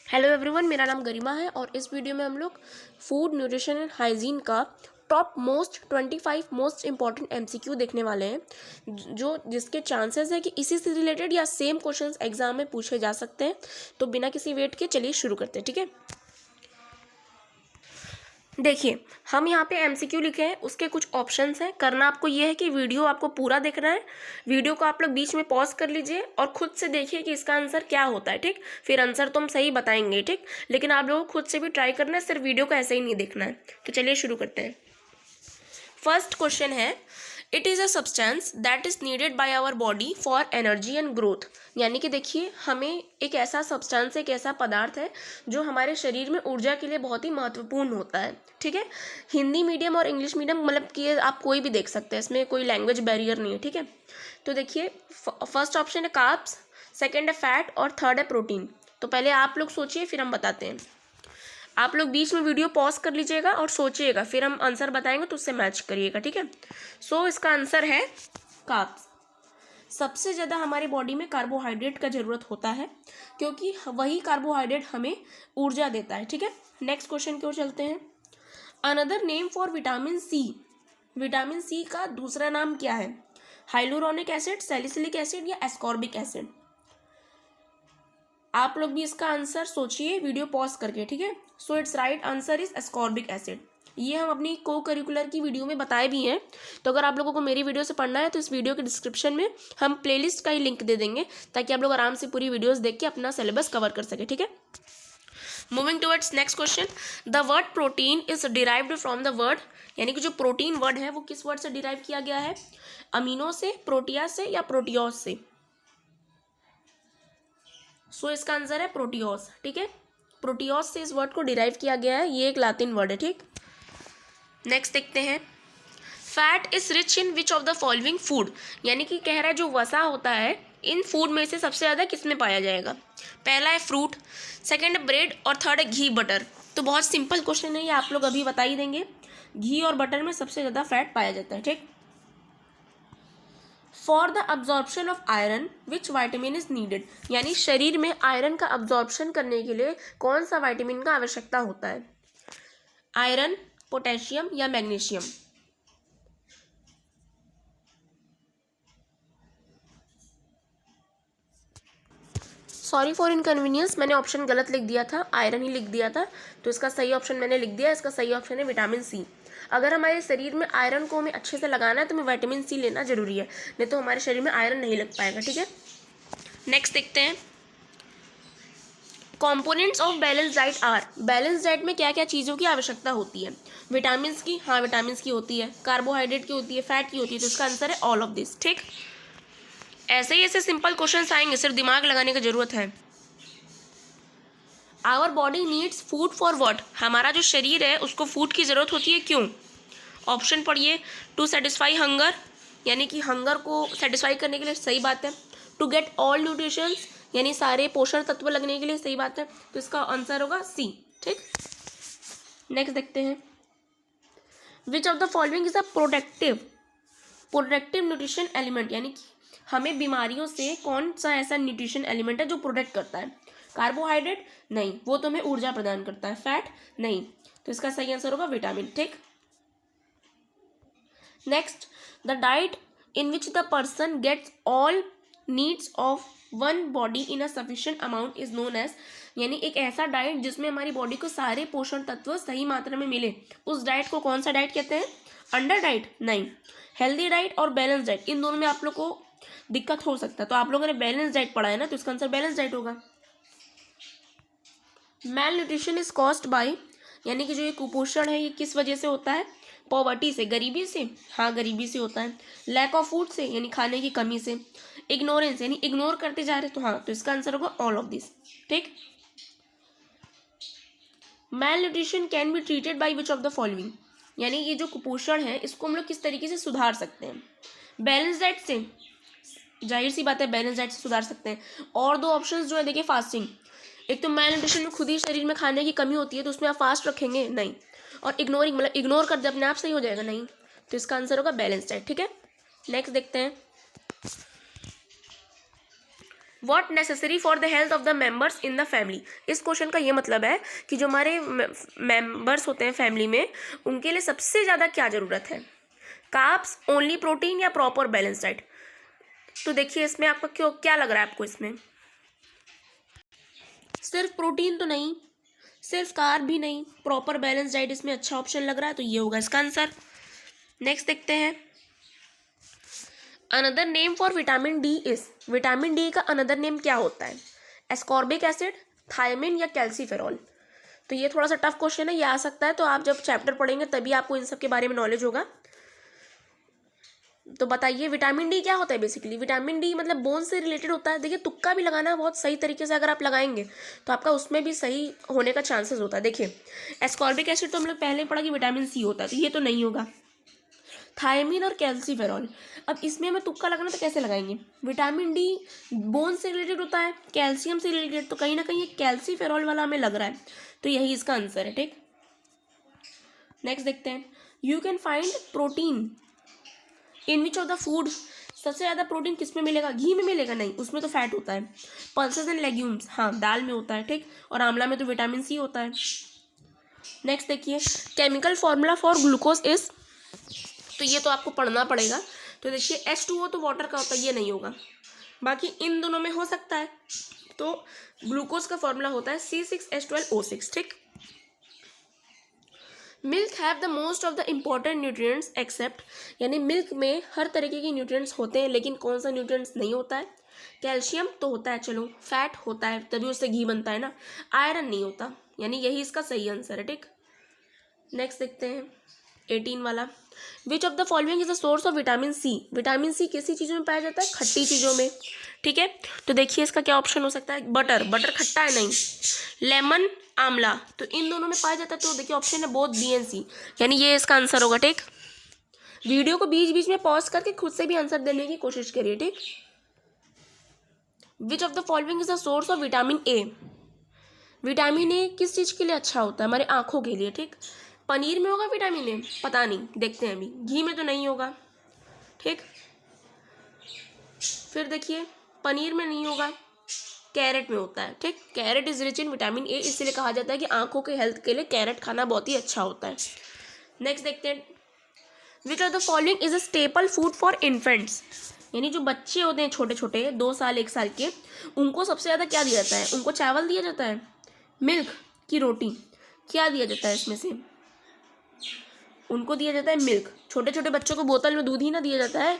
Hello everyone, मेरा नाम गरिमा है और इस वीडियो में हम लोग फूड न्यूट्रिशन एंड हाइजीन का top most 25 most important MCQ देखने वाले हैं जो जिसके चांसेस है कि इसी से रिलेटेड या सेम क्वेश्चंस एग्जाम में पूछे जा सकते हैं। तो बिना किसी वेट के चलिए शुरू करते हैं, ठीक है। देखिए, हम यहाँ पे एमसीक्यू लिखे हैं, उसके कुछ ऑप्शंस हैं। करना आपको ये है कि वीडियो आपको पूरा देखना है। वीडियो को आप लोग बीच में पॉज कर लीजिए और खुद से देखिए कि इसका आंसर क्या होता है, ठीक। फिर आंसर तो हम सही बताएंगे, ठीक, लेकिन आप लोगों को खुद से भी ट्राई करना है, सिर्फ वीडियो को ऐसे ही नहीं देखना है। तो चलिए शुरू करते हैं। फर्स्ट क्वेश्चन है, it is a substance that is needed by our body for energy and growth. यानी कि देखिए, हमें एक ऐसा सब्सटेंस, एक ऐसा पदार्थ है जो हमारे शरीर में ऊर्जा के लिए बहुत ही महत्वपूर्ण होता है, ठीक है। हिंदी मीडियम और इंग्लिश मीडियम, मतलब कि आप कोई भी देख सकते हैं, इसमें कोई लैंग्वेज बैरियर नहीं है, ठीक है। तो देखिए, फर्स्ट ऑप्शन है कार्ब्स, सेकेंड है फैट और थर्ड है प्रोटीन। तो पहले आप लोग सोचिए, फिर हम बताते हैं। आप लोग बीच में वीडियो पॉज कर लीजिएगा और सोचिएगा, फिर हम आंसर बताएंगे तो उससे मैच करिएगा, ठीक है। सो इसका आंसर है कार्ब्स। सबसे ज़्यादा हमारी बॉडी में कार्बोहाइड्रेट का ज़रूरत होता है क्योंकि वही कार्बोहाइड्रेट हमें ऊर्जा देता है, ठीक है। नेक्स्ट क्वेश्चन की ओर चलते हैं। Another name for vitamin C. Vitamin C का दूसरा नाम क्या है? हाइलुरोनिक एसिड, सैलिसिलिक एसिड या एस्कॉर्बिक एसिड? आप लोग भी इसका आंसर सोचिए वीडियो पॉज करके, ठीक है। So it's right answer is ascorbic acid. ये हम अपनी को करिकुलर की वीडियो में बताए भी हैं। तो अगर आप लोगों को मेरी वीडियो से पढ़ना है तो इस वीडियो के डिस्क्रिप्शन में हम प्लेलिस्ट का ही लिंक दे देंगे ताकि आप लोग आराम से पूरी वीडियोस देख के अपना सिलेबस कवर कर सके, ठीक है। Moving towards next question. The word protein is derived from the word, यानी कि जो प्रोटीन वर्ड है वो किस वर्ड से डिराइव किया गया है? अमीनो से, प्रोटिया से या प्रोटियोस से? सो इसका आंसर है प्रोटियोस, ठीक है। प्रोटियोस से इस वर्ड को डिराइव किया गया है, ये एक लातिन वर्ड है, ठीक। नेक्स्ट देखते हैं। Fat is rich in which of the following food, यानी कि कह रहा है जो वसा होता है इन फूड में से सबसे ज़्यादा किस में पाया जाएगा? पहला है फ्रूट, सेकेंड है ब्रेड और थर्ड है घी बटर। तो बहुत सिंपल क्वेश्चन है ये, आप लोग अभी बता ही देंगे। घी और बटर में सबसे ज़्यादा फैट पाया जाता है, ठीक। For the absorption of iron which vitamin is needed, यानी शरीर में आयरन का अब्जॉर्प्शन करने के लिए कौन सा वाइटामिन का आवश्यकता होता है? आयरन, पोटेशियम या मैग्नीशियम? सॉरी फॉर इनकन्वीनियंस, मैंने ऑप्शन गलत लिख दिया था, आयरन ही लिख दिया था। तो इसका सही ऑप्शन मैंने लिख दिया, इसका सही ऑप्शन है विटामिन सी। अगर हमारे शरीर में आयरन को हमें अच्छे से लगाना है तो हमें विटामिन सी लेना जरूरी है, नहीं तो हमारे शरीर में आयरन नहीं लग पाएगा, ठीक है। नेक्स्ट देखते हैं। Components of balance diet are, balance diet में क्या क्या चीज़ों की आवश्यकता होती है? विटामिन की, हाँ विटामिन की होती है, कार्बोहाइड्रेट की होती है, फैट की होती है। तो इसका आंसर है ऑल ऑफ दिस, ठीक। ऐसे ही ऐसे सिंपल क्वेश्चंस आएंगे, सिर्फ दिमाग लगाने की जरूरत है। Our body needs food for what, हमारा जो शरीर है उसको फूड की ज़रूरत होती है, क्यों? ऑप्शन पढ़िए। टू सेटिस्फाई हंगर, यानी कि हंगर को सेटिस्फाई करने के लिए, सही बात है। टू गेट ऑल न्यूट्रिशंस, यानी सारे पोषण तत्व लगने के लिए, सही बात है। तो इसका आंसर होगा सी, ठीक। नेक्स्ट देखते हैं। विच of the following is a protective nutrition element, यानी कि हमें बीमारियों से कौन सा ऐसा न्यूट्रिशन एलिमेंट है जो प्रोटेक्ट करता है? कार्बोहाइड्रेट नहीं, वो तो हमें ऊर्जा प्रदान करता है। फैट नहीं, तो इसका सही आंसर होगा विटामिन, ठीक। Next, the diet in which the person gets all needs of one body in a sufficient amount is known as, यानी एक ऐसा डाइट जिसमें हमारी बॉडी को सारे पोषण तत्व सही मात्रा में मिले, उस डाइट को कौन सा डाइट कहते हैं? अंडर डाइट नहीं। हेल्दी डाइट और बैलेंस डाइट, इन दोनों में आप लोग को दिक्कत हो सकता है, तो आप लोगों ने बैलेंस डाइट पढ़ा है ना, तो इसका आंसर बैलेंस डाइट होगा। मैल न्यूट्रिशन इज कॉस्ड बाय, यानी कि जो ये कुपोषण है ये किस वजह से होता है? पॉवर्टी से, गरीबी से, हाँ गरीबी से होता है। लैक ऑफ फूड से, यानी खाने की कमी से। इग्नोरेंस, यानी इग्नोर करते जा रहे, तो हाँ, तो इसका आंसर होगा ऑल ऑफ दिस, ठीक। Malnutrition can be treated by which of the following, यानी ये जो कुपोषण है इसको हम लोग किस तरीके से सुधार सकते हैं? बैलेंस डाइट से, जाहिर सी बात है बैलेंस डाइट से सुधार सकते हैं। और दो ऑप्शंस जो है देखिए, फास्टिंग। एक तो मैल न्यूट्रिशन में खुद ही शरीर में खाने की कमी होती है तो उसमें आप फास्ट रखेंगे, नहीं। और इग्नोरिंग, मतलब इग्नोर कर दे अपने आप सही हो जाएगा, नहीं। तो इसका आंसर होगा बैलेंस डाइट, ठीक है। नेक्स्ट देखते हैं। What necessary for the health of the members in the family. इस क्वेश्चन का ये मतलब है कि जो हमारे मेम्बर्स होते हैं फैमिली में, उनके लिए सबसे ज़्यादा क्या ज़रूरत है, कार्ब्स, ओनली प्रोटीन या प्रॉपर बैलेंस डाइट। तो देखिए इसमें आपका क्यों क्या लग रहा है आपको, इसमें सिर्फ प्रोटीन तो नहीं, सिर्फ कार्ब भी नहीं, प्रॉपर बैलेंस डाइट इसमें अच्छा ऑप्शन लग रहा है, तो ये होगा इसका आंसर। नेक्स्ट देखते हैं, another name for vitamin D is, vitamin D का अनदर नेम क्या होता है, एस्कॉर्बिक एसिड, थायमिन या कैल्सीफेरॉल। तो ये थोड़ा सा टफ क्वेश्चन है, ये आ सकता है, तो आप जब चैप्टर पढ़ेंगे तभी आपको इन सब के बारे में नॉलेज होगा। तो बताइए विटामिन डी क्या होता है। बेसिकली विटामिन डी मतलब बोन से रिलेटेड होता है। देखिए तुक्का भी लगाना बहुत सही तरीके से अगर आप लगाएंगे तो आपका उसमें भी सही होने का चांसेस होता है। देखिए एस्कॉर्बिक एसिड तो हम लोग पहले ही पढ़ा कि विटामिन सी होता है, तो ये तो नहीं होगा। थायमिन और कैल्सीफेरॉल, अब इसमें हमें तुक्का लगाना तो कैसे लगाएंगे, विटामिन डी बोन से रिलेटेड होता है, कैल्शियम से रिलेटेड, तो कहीं ना कहीं ये कैल्सीफेरॉल वाला हमें लग रहा है, तो यही इसका आंसर है। ठीक, नेक्स्ट देखते हैं, you can find protein in which of the food, सबसे ज़्यादा प्रोटीन किस में मिलेगा, घी में मिलेगा, नहीं उसमें तो फैट होता है। पल्सेस एंड लेग्यूम्स, हाँ दाल में होता है। ठीक, और आंवला में तो विटामिन सी होता है। नेक्स्ट देखिए, chemical formula for glucose is, तो ये तो आपको पढ़ना पड़ेगा। तो देखिए H2O तो वाटर का होता है, ये नहीं होगा, बाकी इन दोनों में हो सकता है। तो ग्लूकोज का फॉर्मूला होता है C6H12O6। ठीक, milk have the most of the important nutrients except, यानी मिल्क में हर तरीके के न्यूट्रिएंट्स होते हैं, लेकिन कौन सा न्यूट्रिएंट्स नहीं होता है, कैल्शियम तो होता है, चलो फैट होता है तभी उससे घी बनता है ना, आयरन नहीं होता, यानी यही इसका सही आंसर है। ठीक, नेक्स्ट देखते हैं 18 वाला, which of the following is the source of vitamin C, vitamin C किसी चीज़ों में पाया जाता है, खट्टी चीज़ों में। ठीक है, तो देखिए इसका क्या ऑप्शन हो सकता है, बटर, बटर खट्टा है नहीं, लेमन, आंवला, तो इन दोनों में पाया जाता है, तो देखिए ऑप्शन है बोथ बी एंड सी, यानी ये इसका आंसर होगा। ठीक, वीडियो को बीच बीच में पॉज करके खुद से भी आंसर देने की कोशिश करिए। ठीक, विच of the following is the source of vitamin A, vitamin A किस चीज़ के लिए अच्छा होता है, हमारे आंखों के लिए। ठीक, पनीर में होगा विटामिन ए, पता नहीं, देखते हैं अभी, घी में तो नहीं होगा। ठीक, फिर देखिए पनीर में नहीं होगा, कैरेट में होता है। ठीक, carrot is rich in vitamin A, इसलिए कहा जाता है कि आंखों के हेल्थ के लिए कैरेट खाना बहुत ही अच्छा होता है। नेक्स्ट देखते हैं, विच of the following is a staple food for infants, यानी जो बच्चे होते हैं छोटे छोटे 2 साल 1 साल के, उनको सबसे ज़्यादा क्या दिया जाता है, उनको चावल दिया जाता है, मिल्क की रोटी, क्या दिया जाता है इसमें से, उनको दिया जाता है मिल्क। छोटे छोटे बच्चों को बोतल में दूध ही ना दिया जाता है,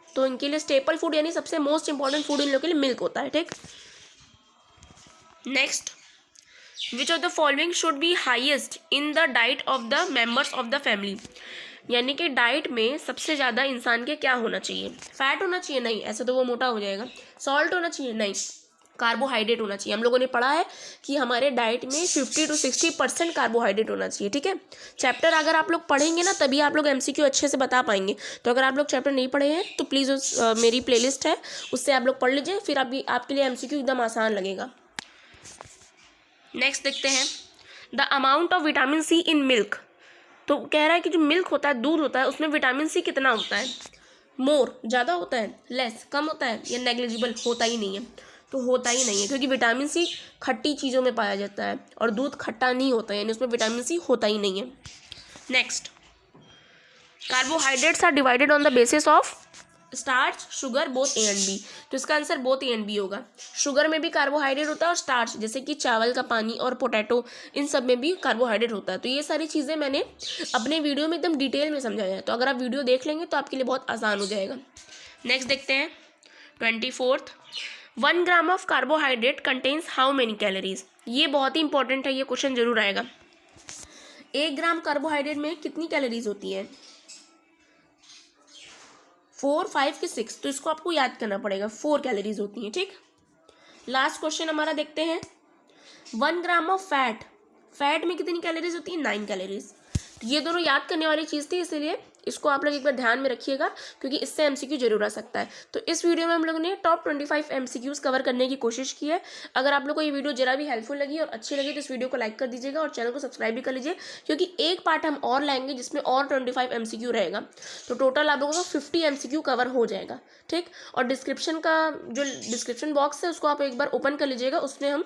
तो इनके लिए स्टेपल फूड यानी सबसे मोस्ट इंपॉर्टेंट फूड इन लोगों के लिए मिल्क होता है। ठीक, next, which of the following should be highest in the diet of the members of the family, यानी कि डाइट में सबसे ज़्यादा इंसान के क्या होना चाहिए, फैट होना चाहिए, नहीं ऐसे तो वो मोटा हो जाएगा, सॉल्ट होना चाहिए, नहीं कार्बोहाइड्रेट होना चाहिए। हम लोगों ने पढ़ा है कि हमारे डाइट में 50 to 60% कार्बोहाइड्रेट होना चाहिए। ठीक है, चैप्टर अगर आप लोग पढ़ेंगे ना तभी आप लोग MCQ अच्छे से बता पाएंगे। तो अगर आप लोग चैप्टर नहीं पढ़े हैं तो प्लीज़ मेरी प्लेलिस्ट है उससे आप लोग पढ़ लीजिए, फिर आपके लिए MCQ एकदम आसान लगेगा। नेक्स्ट देखते हैं, the amount of vitamin C in milk, तो कह रहा है कि जो मिल्क होता है, दूध होता है, उसमें विटामिन सी कितना होता है, मोर ज़्यादा होता है, लेस कम होता है, या नेग्लिजिबल होता ही नहीं है, तो होता ही नहीं है, क्योंकि विटामिन सी खट्टी चीज़ों में पाया जाता है और दूध खट्टा नहीं होता है, यानी उसमें विटामिन सी होता ही नहीं है। Next, carbohydrates are divided on the basis of starch, sugar, both A and B, तो इसका answer both A and B होगा। शुगर में भी कार्बोहाइड्रेट होता है और स्टार्च जैसे कि चावल का पानी और पोटैटो, इन सब में भी कार्बोहाइड्रेट होता है। तो ये सारी चीज़ें मैंने अपने वीडियो में एकदम डिटेल में समझाया है, तो अगर आप वीडियो देख लेंगे तो आपके लिए बहुत आसान हो जाएगा। नेक्स्ट देखते हैं 24th, 1 gram of carbohydrate contains how many calories, ये बहुत ही इंपॉर्टेंट है, ये क्वेश्चन जरूर आएगा। 1 ग्राम कार्बोहाइड्रेट में कितनी कैलोरीज होती है, 4, 5 कि 6, तो इसको आपको याद करना पड़ेगा, 4 कैलोरीज होती हैं। ठीक, लास्ट क्वेश्चन हमारा देखते हैं, 1 ग्राम ऑफ फैट, फैट में कितनी कैलोरीज होती है, 9 कैलोरीज। तो ये दोनों याद करने वाली चीज़ थी, इसलिए इसको आप लोग एक बार ध्यान में रखिएगा, क्योंकि इससे एमसीक्यू जरूर आ सकता है। तो इस वीडियो में हम लोगों ने टॉप 25 एमसीक्यूज कवर करने की कोशिश की है। अगर आप लोग को ये वीडियो जरा भी हेल्पफुल लगी और अच्छी लगी तो इस वीडियो को लाइक कर दीजिएगा और चैनल को सब्सक्राइब भी कर लीजिए, क्योंकि एक पार्ट हम और लाएंगे जिसमें और 25 एमसीक्यू रहेगा। तो टोटल आप लोगों का 50 एमसीक्यू कवर हो जाएगा, ठीक। और डिस्क्रिप्शन का जो डिस्क्रिप्शन बॉक्स है उसको आप एक बार ओपन कर लीजिएगा, उसमें हम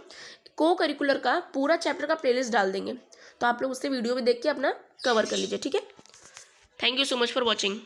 को करिकुलर का पूरा चैप्टर का प्लेलिस्ट डाल देंगे, तो आप लोग उससे वीडियो भी देख के अपना कवर कर लीजिए, ठीक है। Thank you so much for watching.